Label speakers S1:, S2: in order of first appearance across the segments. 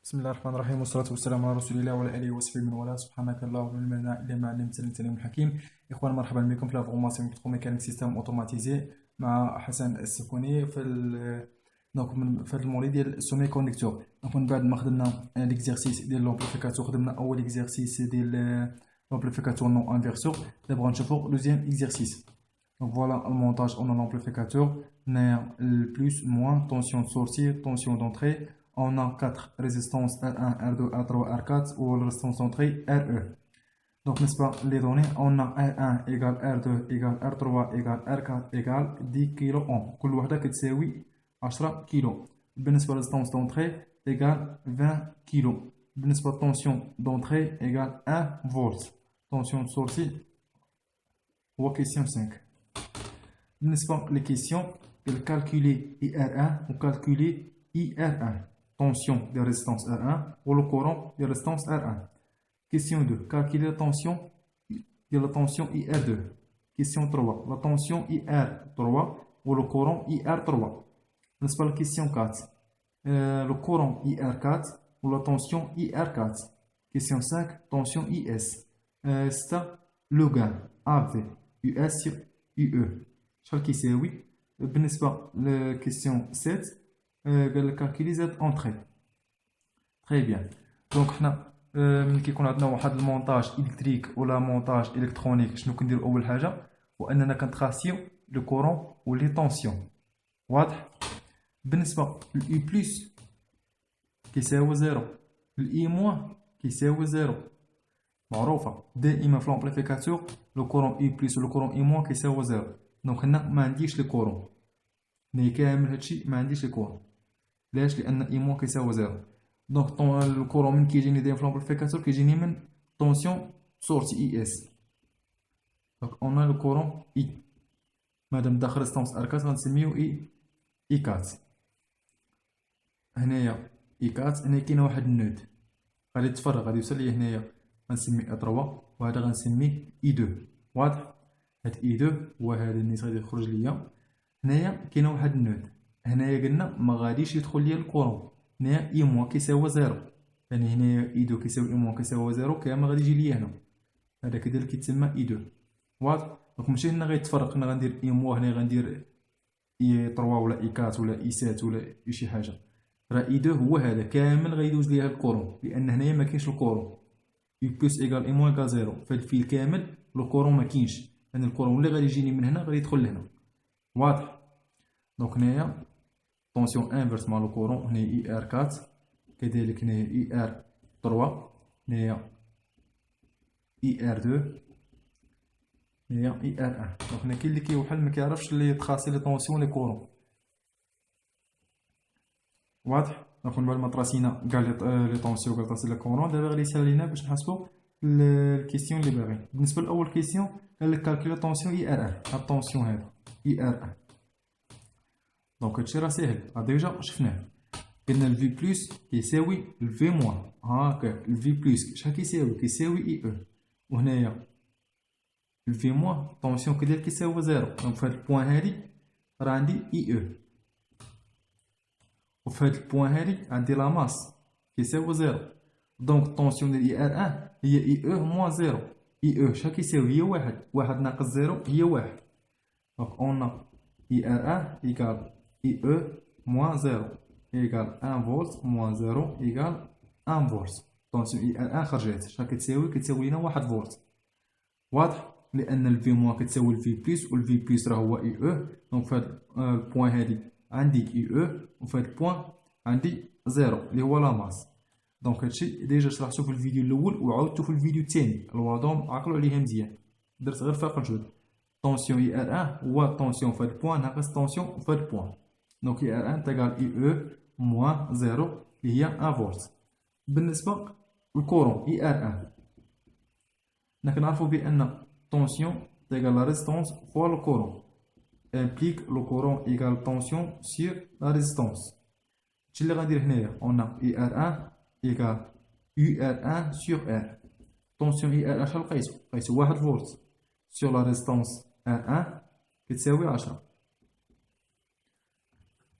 S1: بسم الله الرحمن الرحيم والصلاة والسلام على رسول الله وعلى آله وصحبه من والاه. سبحانك اللهم لا علم لنا إلا ما علمتنا إنك أنت العليم الحكيم. إخوان مرحبا بكم في لا فورماسيون ميكانيك سيستم اوتوماتيزي مع حسن السكوني في هذا الموري ديال السومي كونديكتور. دونك من بعد ما خدمنا ليكزيرسيس ديال لومبليفيكاتور، خدمنا أول إكزيرسيس ديال لومبليفيكاتور نون انفيرسور. دابا غنشوفو دوزيام إكزيرسيس. Donc voilà le montage en amplificateur. On a le plus, moins, tension de sortie, tension d'entrée. On a 4 résistances R1, R2, R3, R4 ou la résistance d'entrée RE. Donc, n'est-ce pas, les données, on a R1 égale R2 égale R3 égale R4 égale 10 kilo ohm. كل وحدة كتساوي 10 كيلو. بالنسبة للرésistance d'entrée égale 20 كيلو. بالنسبة للtension d'entrée égale 1 volt. Tension de sortie ou question 5. بالنسبة للكيسيون ديال calculer IR1 ou calculer IR1, tension de résistance R1 ou le courant de résistance R1. Question 2, calculer la tension IR2. Question 3, la tension IR3 ou le courant IR3. بالنسبة للكيسيون 4, le courant IR4 ou la tension IR4. Question 5, tension IS. C'est le gain AV US sur UE. شحال كيساوي؟ بالنسبة لكيسيون 7 قال لك كالكولي زاد اونتري. تري بيان. دونك حنا ملي كيكون عندنا واحد المونتاج الكتريك ولا مونتاج الكترونيك، شنو كنديرو اول حاجه هو اننا كنتراسيو لو كورون و لي طونسيون. واضح؟ بالنسبه للاي بلس كيساوي زيرو، الاي موان كيساوي زيرو، معروفه دائما في لامبليفيكاتور لو كورون اي بلس و لو كورون اي موان كيساوي زيرو. دونك هنا ما عنديش لي كورون، مي كامل هادشي ما عنديش لي كورون. علاش؟ لان اي موان كيساوي زيرو. دونك الكورون من كيجيني دايما في لامبليفيكاتور كيجيني من طونسيون سورتي اي اس. دونك اون لو كورون اي، مادام داخل ريستونس ار 4 غنسميو اي 4. هنايا اي 4 هنا كاين واحد النود غادي تفرغ، غادي يوصل ليا هنايا غنسمي اي 3 وهذا غنسميه اي 2. واضح؟ هاد اي 2 هو هذا النيت غادي يخرج ليا. هنايا كاينه واحد النود، هنايا قلنا ما غاديش يدخل ليا الكورون. هنايا اي موان كيساوي زيرو، يعني هنايا اي 2 كيساوي اي موان كيساوي زيرو، كامل غادي يجي ليا هنا. هذا كذلك كيتسمى اي 2. واضح؟ دونك ماشي هنا غيتفرق، هنا غندير اي موان، هنا غندير اي 3 ولا اي 4 ولا اي 7 ولا اي شي حاجه. راه اي 2 هو هذا كامل غيدوز ليا الكورون، لان هنايا ما كاينش الكورون. اي بلس ايكال اي موان ايكال زيرو، فهاد الفيل كامل الكورون ما كاينش، لان الكورون اللي غادي يجيني من هنا غادي يدخل لهنا. واضح؟ دونك هنايا طونسيون انفيرس مع لو كورون، هنا اي ار 4 كذلك، هنا اي ار 3، هنايا اي ار 2، هنايا اي ار 1. دونك هنا كاين اللي كيوحل ما كيعرفش لي تراسي لي طونسيون لي كورون. واضح؟ دونك من بعد ما طراسينا كاع لي طونسيون كاع طراسي لي كورون، دابا غادي يسال لينا باش نحسبو الكيسيون اللي باغي. بالنسبه لاول كيسيون قال لك كالكولي طونسيون اي ار 1، هاد الطونسيون هذا اي ار 1. دونك هادشي راه ساهل، ديجا شفناه. قلنا الفي بلس كيساوي الفي موان، هاكا الفي بلس شحال كيساوي؟ كيساوي اي او. وهنايا الفي موان طونسيون كذلك كيساوي زيرو. دونك في هاد البوان هادي راه عندي اي او، وفي هاد البوان هادي عندي لا ماس كيساوي زيرو. دونك الطونسيون ديال اي ار 1 هي اي او موان زيرو. اي او شحال كيساوي؟ هي واحد، واحد ناقص زيرو هي واحد. دونك اون اي ار 1 ايكال اي او موان زيرو égale 1 فولت موان 0 égale 1 فولت. طونسيون اي ار 1 خرجت، شحال كتساوي؟ كتساوي لنا 1 فولت. واضح؟ لان الفي موان كتساوي الفي بلس، والفي بلس راه هو اي او. دونك في هاد البوان هادي عندي اي او، وفي هاد البوان عندي 0 اللي هو لا ماس. دونك هادشي ديجا شرحتو في الفيديو الاول وعاودتو في الفيديو الثاني، الوضوم عقلوا عليها مزيان، درت غير فرق الجهد. طونسيون اي ار 1 هو طونسيون في هاد البوان ناقص طونسيون في هاد البوان. دونك اي ار 1 تيغال اي او موان زيرو اللي هي 1 فولت. بالنسبة للكورون اي ار 1 حنا كنعرفو بأن طونسيون تيغال لا ريزيستونس فوا لو كورون، امبليك لو كورون ايكال طونسيون سير لا ريزيستونس. هادشي اللي غندير هنايا، اون اي ار 1 ايكال يو ار 1 سيغ ار. طونسيون اي ار 1 شحال لقيتو؟ لقيتو 1 فولت سيغ لا ريزيستونس ار 1 كتساوي 10.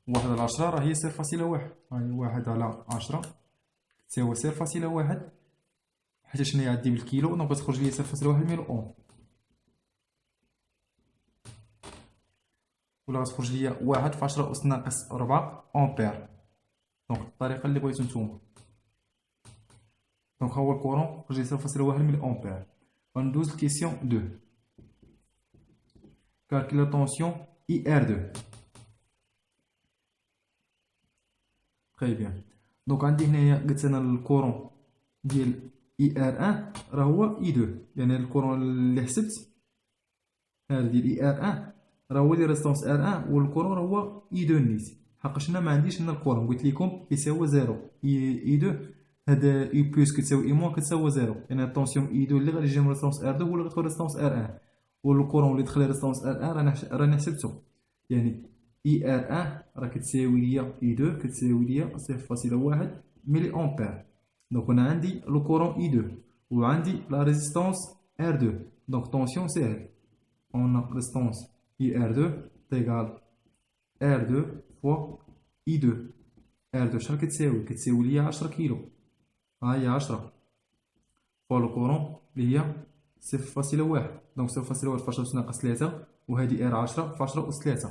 S1: 1 على 10 راه هي صفر فاصلة 1، هاهي 1 على 10 تساوي 0.1 حيت شنو هي عندي بالكيلو، دونك غتخرج لي 0.1 ميل أوم، ولا غتخرج لي 1 في 10 أس ناقص 4 أمبير. دونك الطريقة اللي بغيتو نتوما. دونك ها هو الكورون خرج لي 0.1 ميل أمبير. غندوز لكيسيون 2. Calcule la tension IR2. Très bien. دونك عندي هنايا قلت انا الكورون ديال IR1 راه هو I2، يعني الكورون اللي حسبت هذا ديال IR1 راه هو ديال ريزيستونس R1، والكورون راه هو I2 نيت، حقاش انا ما عنديش هنا الكورون قلت لكم كيساوي زيرو. I2 هذا I بلس كتساوي I موان كتساوي زيرو، يعني الطونسيون I2 اللي غادي تجي من ريزيستونس R2 هو اللي غتكون ريزيستونس R1، والكورون اللي دخل ريزيستونس R1 راني حسبته، يعني IR1 راه كتساوي ليا I2 كتساوي ليا 0.1 ملي أمبير. دونك انا عندي لو كورون I2 وعندي لا ريزيستونس R2، دونك طونسيون ساهل، on a résistance IR2 égale R2 fois I2. R2 شحال كتساوي؟ كتساوي ليا 10 كيلو، ها هي 10 فوا لو كورون اللي هي 0.1، دونك 0.1 في 10 أس ناقص 3، وهادي R 10 في 10 أس 3،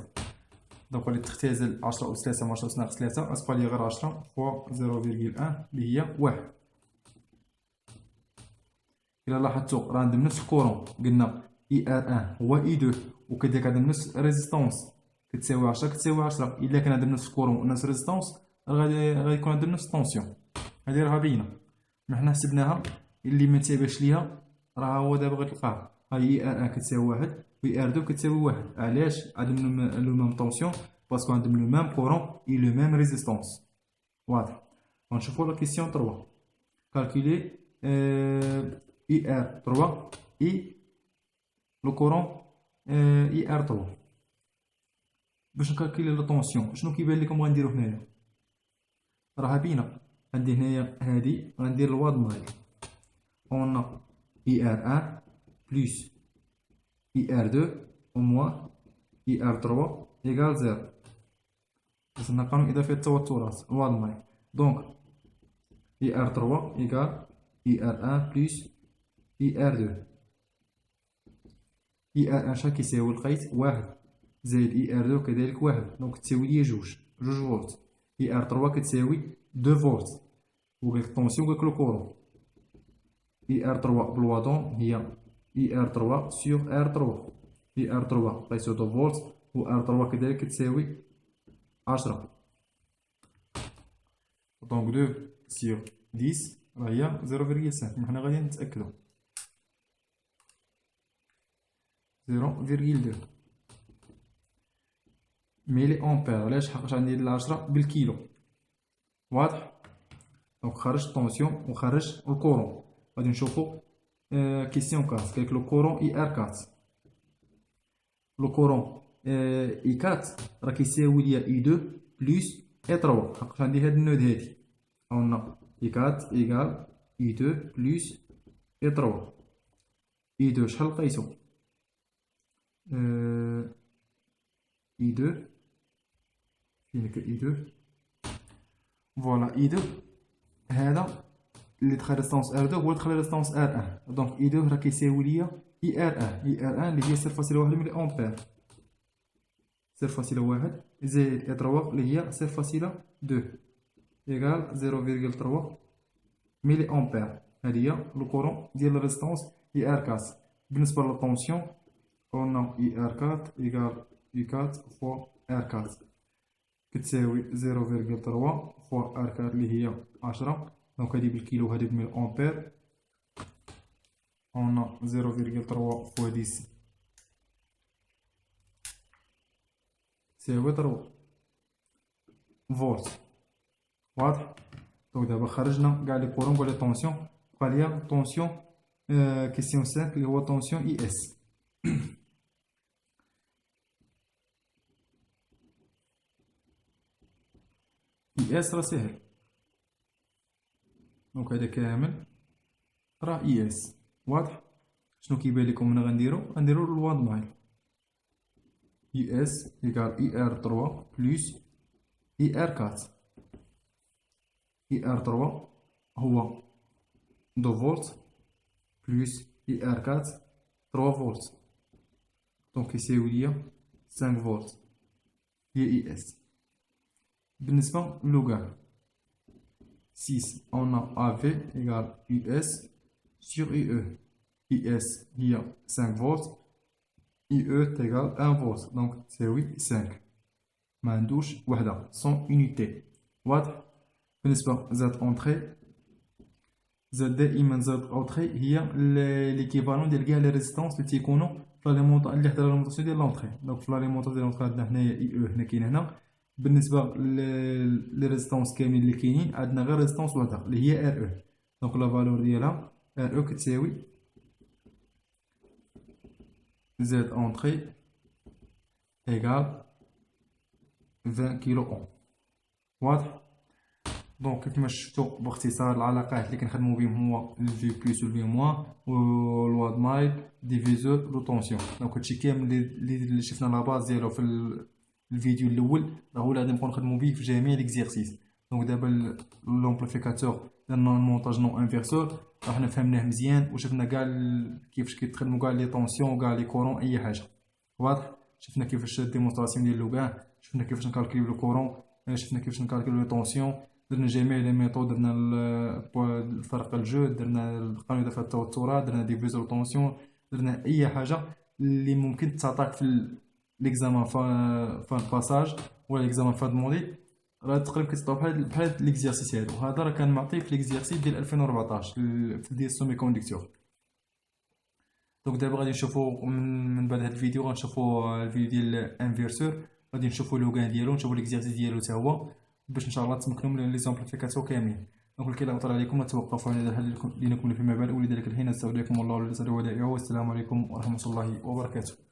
S1: دونك غادي تختزل 10 أس 3 مع 10 أس ناقص 3 غتبقى ليا غير 10 فوا 0.1 اللي هي 1. إلا لاحظتو راه عندهم نفس الكورون، قلنا IR1 هو I2 وكذلك عندهم نفس ريزيستونس كتساوي 10 كتساوي 10. إلا كان عندهم نفس الكورون ونفس ريزيستونس غادي يكون عندهم نفس الطونسيون، هادي راها باينة. حنا حسبناها، اللي ما تابعش ليها راه هو دابا غتلقاه، هاي IR1 كتساوي 1 و IR2 كتساوي 1. علاش؟ عندهم لو ميم طونسيون باسكو عندهم لو ميم كورون اي لو ميم ريزيستونس. واضح. غنشوفو لا كيسيون 3. كالكولي IR3 اي لو كورون IR3. باش نكالكولي لا طونسيون شنو كيبان لكم غنديرو هنايا؟ راها باينه، عندي هنايا هادي غندير الواد مايل اون IR1 بلس IR2 او موان IR3 ايكال 0. درنا قانون اضافي التوترات الواد مايل، دونك IR3 ايكال IR1 بلس IR2. IR1 شحال كيساوي؟ لقيت 1 زائد IR2 كذلك 1، دونك تساوي ليا جوج فولت. IR3 كتساوي 2 فولت، وقالك الطونسيون وقالك لو كورون. IR3 بالوادون هي IR3 سور R3. IR3 لقيتو 2 فولت و R3 كذلك كتساوي 10، دونك 2 سور 10 راه هي 0.5. حنا غادي نتأكدو 0.2 ميلي أمبير. علاش؟ حقاش عندي 10 بالكيلو. واضح. دونك خرج الطونسيون وخرج الكورون. غادي نشوفو كيسيون 4 قالك لو كورون IR4. لو كورون I4 راه كيساوي ليا I2 بلس I3، حقاش عندي هاد النود هادي، قلنا I4 إيكال I2 بلس I3. I2 شحال لقيتو؟ I2 فين هاك I2؟ فوالا I2 هذا اللي دخل ريزيستونس R2 هو اللي دخل ريزيستونس R1، دونك I2 راه كيساوي ليا IR1 اللي هي 0.1 ملي أمبير، 0.1 زائد I3 اللي هي 0.2 إيكال 0.3 ملي أمبير. هادي هي لو كورون ديال الريزيستونس IR4. بالنسبة للطونسيون قلنا IR4 إيكال I4 فوا R4 كتساوي 0.3 فوا R4 اللي هي 10، دونك هادي بالكيلو هادي بميل أمبير. قلنا 0.3 فوا 10 تساوي 3 فولت. واضح. دونك دابا خرجنا كاع لي كورون كاع لي طونسيون، بقى ليا طونسيون كيسيون 5 اللي هو طونسيون IS. IS راه ساهل، دونك هذا كامل راه IS. واضح. شنو كيبان لكم هنا؟ غنديرو الواد مايل IS إيكال IR3 بلس IR4. IR3 هو 2 فولت بلس اي ار 4 3 فولت، دونك يساوي ليا 5 فولت هي اي اس. بالنسبة للوغان 6 on a AV égale US sur IE. IS هي 5 فولت، IE تيغال 1 فولت، دونك تساوي 5. ما عندوش وحدة سون اونيتي. واضح؟ بالنسبة زاد اونتري، زاد دائما زاد اونتري هي ليكيفالون ديال كاع لي ريزيستونس لي تيكونو في اللي حدا لاليمونطاسيون ديال لونتري. دونك في لاليمونطاسيون ديال لونتري عندنا هنايا اي او، هنا كاين هنا. بالنسبة لي ريزيستونس كاملين اللي كاينين عندنا غير ريزيستونس وحدة اللي هي ار او. دونك لا فالور ديالها ار او كتساوي زاد اونتري ايكال 20 كيلو اوم. واضح؟ دونك كيما شفتو باختصار العلاقات اللي كنخدمو بهم هو الفي بلس والفي موان والواد مايل ديفيزور لو طونسيون. دونك هادشي كامل اللي شفنا لا باز ديالو في الفيديو الاول راه هو اللي غادي نبقاو نخدمو بيه في جميع ليكزيرسيس. دونك دابا لومبليفيكاتور درنا المونتاج نون انفيرسور، راه حنا فهمناه مزيان وشفنا كاع كيفاش كيتخدمو كاع لي طونسيون وكاع لي كورون اي حاجه. واضح؟ شفنا كيفاش ديمونستراسيون ديال لوغان، شفنا كيفاش نكالكوليو لو كورون، شفنا كيفاش نكالكوليو لو طونسيون، درنا جميع لي ميثود، درنا الفرق الجهد، درنا القانون دفع التوترات، درنا ديفيزور طونسيون، درنا اي حاجه اللي ممكن تعطاك في ليكزامان فان باساج ولا ليكزامان فان موديل. راه تقريبا كتعطاو بحال ليكزيرسيس هادو. هذا راه كان معطيه في ليكزيرسيس ديال 2014 في ديال السومي كونديكتور. دونك دابا غادي نشوفو من بعد هاد الفيديو غنشوفو الفيديو ديال الانفيرسور، غادي نشوفو لوغان ديالو، نشوفو ليكزيرسيس ديالو حتى هو باش ان شاء الله تمكنوا من لي زامبليفيكاسيون كاملين. دونك الكلام عطر عليكم، نتوقف على هذا اللي نكون فيما بعد، ولذلك الحين استودعكم الله والذي لا اله الا هو، والسلام عليكم ورحمه الله وبركاته.